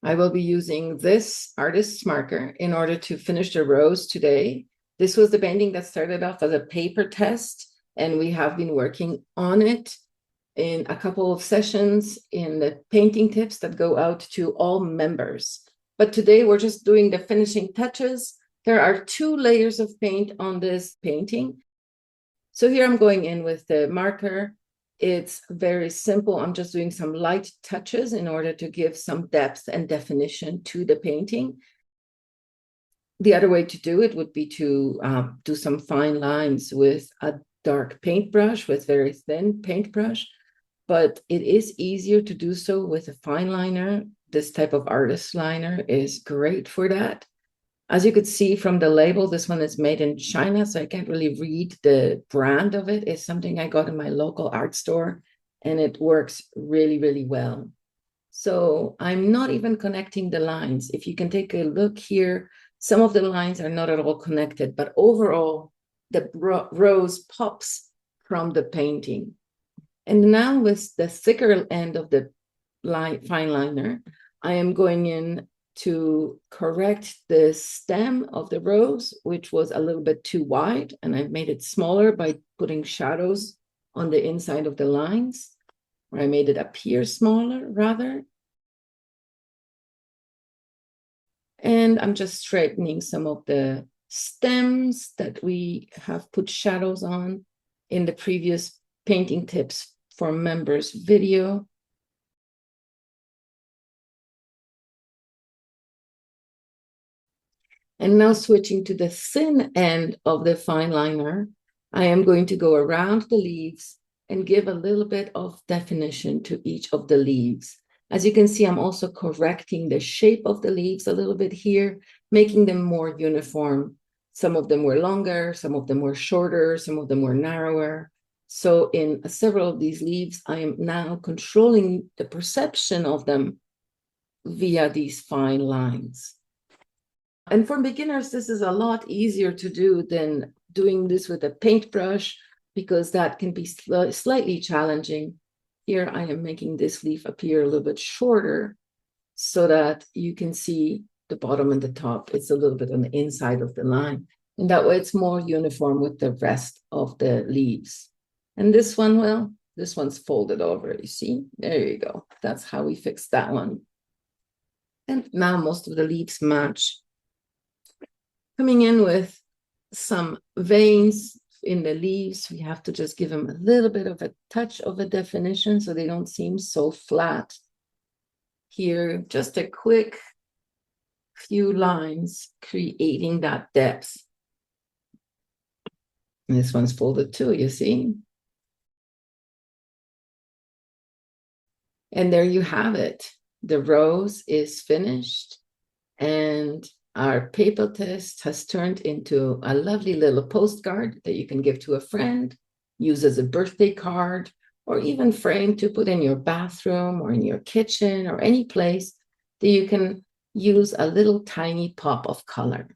I will be using this artist's marker in order to finish the rose today. This was the painting that started off as a paper test, and we have been working on it in a couple of sessions in the painting tips that go out to all members. But today we're just doing the finishing touches. There are 2 layers of paint on this painting. So here I'm going in with the marker. It's very simple. I'm just doing some light touches in order to give some depth and definition to the painting. The other way to do it would be to do some fine lines with a dark paintbrush, with very thin paintbrush, but it is easier to do so with a fine liner. This type of artist liner is great for that. As you could see from the label, this one is made in China, so I can't really read the brand of it. It's something I got in my local art store, and it works really, really well. So I'm not even connecting the lines. If you can take a look here, some of the lines are not at all connected, but overall, the rose pops from the painting. And now with the thicker end of the fine liner, I am going in to correct the stem of the rose, which was a little bit too wide, and I've made it smaller by putting shadows on the inside of the lines, or I made it appear smaller rather. And I'm just straightening some of the stems that we have put shadows on in the previous painting tips for members video. And now switching to the thin end of the fine liner, I am going to go around the leaves and give a little bit of definition to each of the leaves. As you can see, I'm also correcting the shape of the leaves a little bit here, making them more uniform. Some of them were longer, some of them were shorter, some of them were narrower. So in several of these leaves, I am now controlling the perception of them via these fine lines. And for beginners, this is a lot easier to do than doing this with a paintbrush, because that can be slightly challenging. Here I am making this leaf appear a little bit shorter so that you can see the bottom and the top. It's a little bit on the inside of the line. And that way it's more uniform with the rest of the leaves. And this one, well, this one's folded over, you see? There you go. That's how we fix that one. And now most of the leaves match. Coming in with some veins in the leaves, we have to just give them a little bit of a touch of a definition so they don't seem so flat. Here, just a quick few lines creating that depth. And this one's folded too, you see? And there you have it. The rose is finished, and our paper test has turned into a lovely little postcard that you can give to a friend, use as a birthday card, or even frame to put in your bathroom or in your kitchen or any place that you can use a little tiny pop of color.